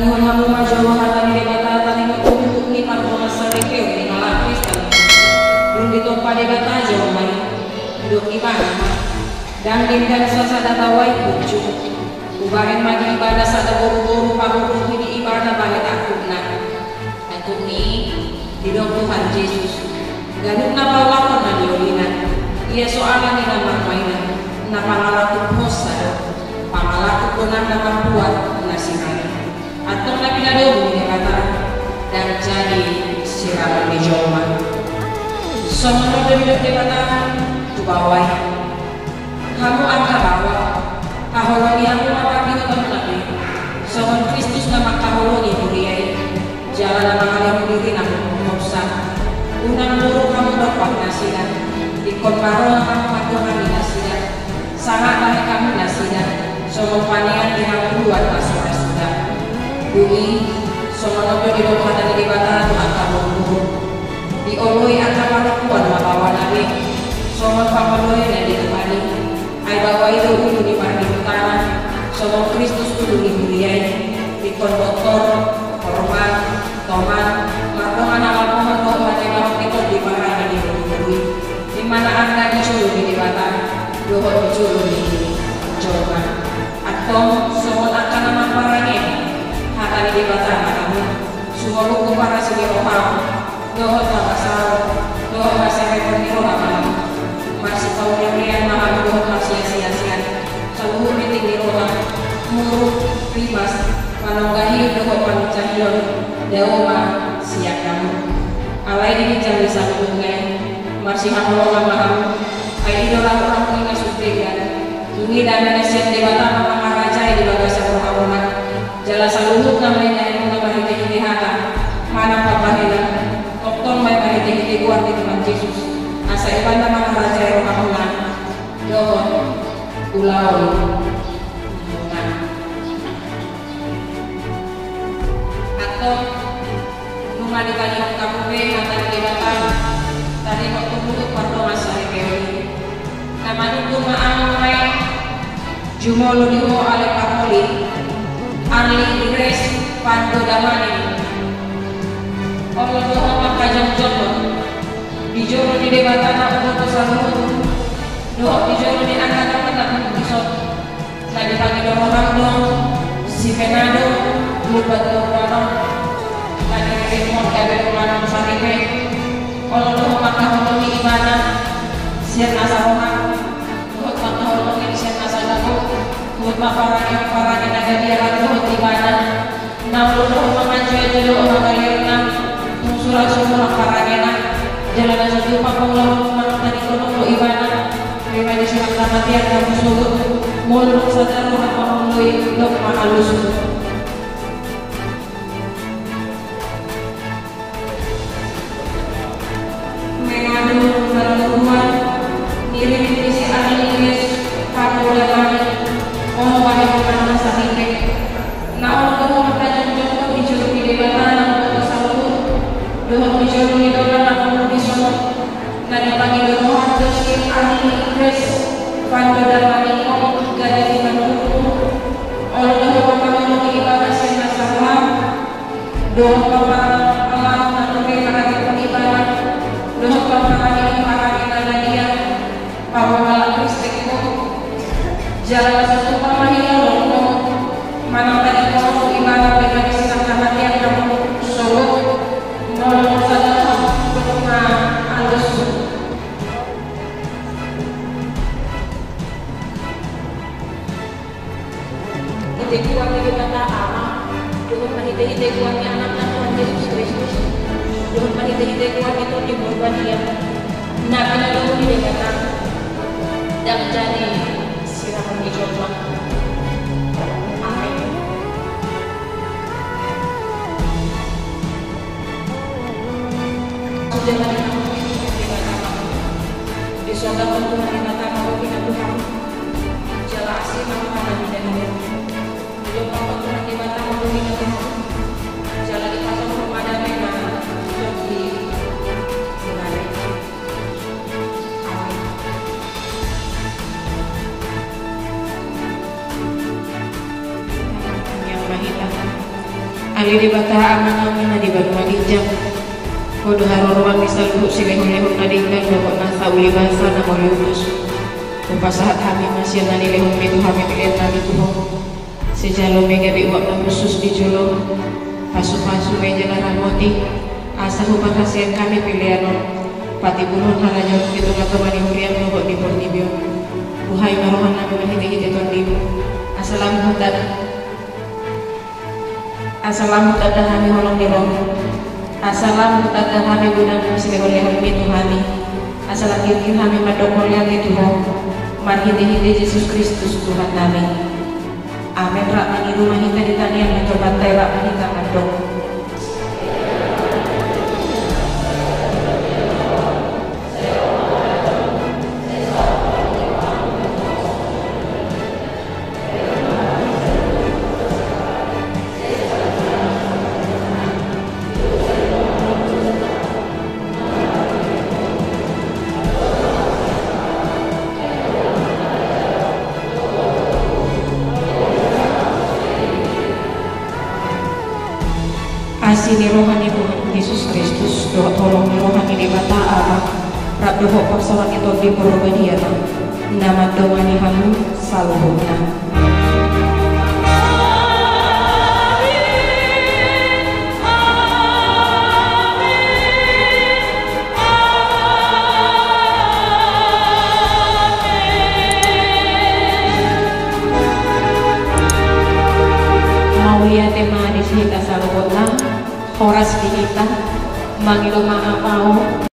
ihon hamu majowo hatani debata tani untuk ni parto masareke ni malapis tani dun ditompa debata jawa mai duk imana dan dan sasada tawai pucu ubahen magi ibadah sada boru-boru paruruh ini ibadah bahet akuna untuk ni didok Tuhan Yesus ganun na pawakon na liolinan iya soalan ni nama mainan na pangalakot hosa pangalakot ko na nakapuat na sinay atong na pinadobo ni kata dan jadi siraman ni Joma somonod na di kata tubaway kamu ang kabawa kahulungi ako mapagino ng nabi somon Kristus na magkahulungi muriyay jalan na mga diri na kumuksa unang muro kamu dapat na sila ikomparo na kamu magkuhani na sila sangat bahay kamu na sila somon panian dinakuruan na suda bumi somon nobyo di doon na nilibatan ang kamungkuro di oloy ang kamarukuan mabawa nabi somon pamaluhin na ditumali ay bawa itu dulu di pardi utara somon Kristus dulu di muriyay ikon doktor hormat toman martongan amal pohon bahwa itu di parah di bumi di mana anda dicuru di debatan dohot dicuru di Jawa atau somon akan nama parahnya hata di debatan kamu semua buku para segi roham dohot bahasa dohot bahasa rekor roham masih tahu yang mahal dohot masih sia-sia seluruh meeting di roham muruk bebas manunggahi dohot pancahilon Dawa siap kamu alai ini jam bisa hubungan masih hamil maham ai idola orang punya sutrigan ini dan nasihat debata mama raja di bagasa rohaman jala saluhut namanya yang menambah hati hata mana papahina doktor mai hati kuat di Tuhan Yesus asa iban mama raja rohaman dohon ulaun atau di kanyang kamupe natang debatan tadi waktu butuh parto masa rekewi namanya tumaang may jumolo diho ale pakoli arli igres pando damani Allah doho makajang jomon dijoro di debatan na uto saluhut doho dijoro di angkatan matang isot na di pagi doho rangdong si penado lupat doho Remon kabe kumana musaripe Allah makahulungi ibadah sian asa rohan Tuhut makahulungi sian asa dago Tuhut maparanya nagadia Tuhut ibadah nauluh mamanjoy jelo magalirna surat sumur paranya jalan asa tupa pengulang manutani kono ibadah terima di silang tamatian kamu sulut muluk sadar rohan mahului dok mahalus jalan satu pamahina lono manang tadi kau ibadah pribadi sedang kematian kamu sorot nolong saja berma halus ide kuat di kata ama dengan menite kuatnya anak Tuhan Yesus Kristus dengan menite kuat itu di berubah dia nak kena dulu di kata dan jadi siraman dicoba amin sudah lagi kamu di surga Tuhan yang datang mau kita Tuhan jala asih mau ada di dalam hidup mau Tuhan di mata mau kita Tuhan jala di pasang kepada mereka jadi mengalir amin yang mahita Ali di bata aman-aman di batu madijang kodo haruruan misal bu silehun-lehun nadinggan dapat nasa uli bahasa nama liutus upasahat kami masih nani lehun itu kami pilihan nani Tuhan sejalo mega biwak na khusus di julo pasu-pasu meja naramoti asa hupan hasian kami pilihan pati bulun halajon itu ngatamani hurian lobok di portibio buhay marohan namin mahiti-hiti tondibo Assalamu tadahami holong dirong Assalamu tadahami gudang silihol-lihol mituhami Assalakir hami madokol yang Tuhan marhiti-hiti Yesus Kristus Tuhan kami amin. Rakmani rumah kita ditanian mencobantai rakmani kita madok asini rohani Tuhan Yesus Kristus doa tolong rohani di mata Allah rab doa persoalan itu di perubahan nama doani hamu saluhuna mau ya tema di sini saluhuna Horas dihita, mangilo maapau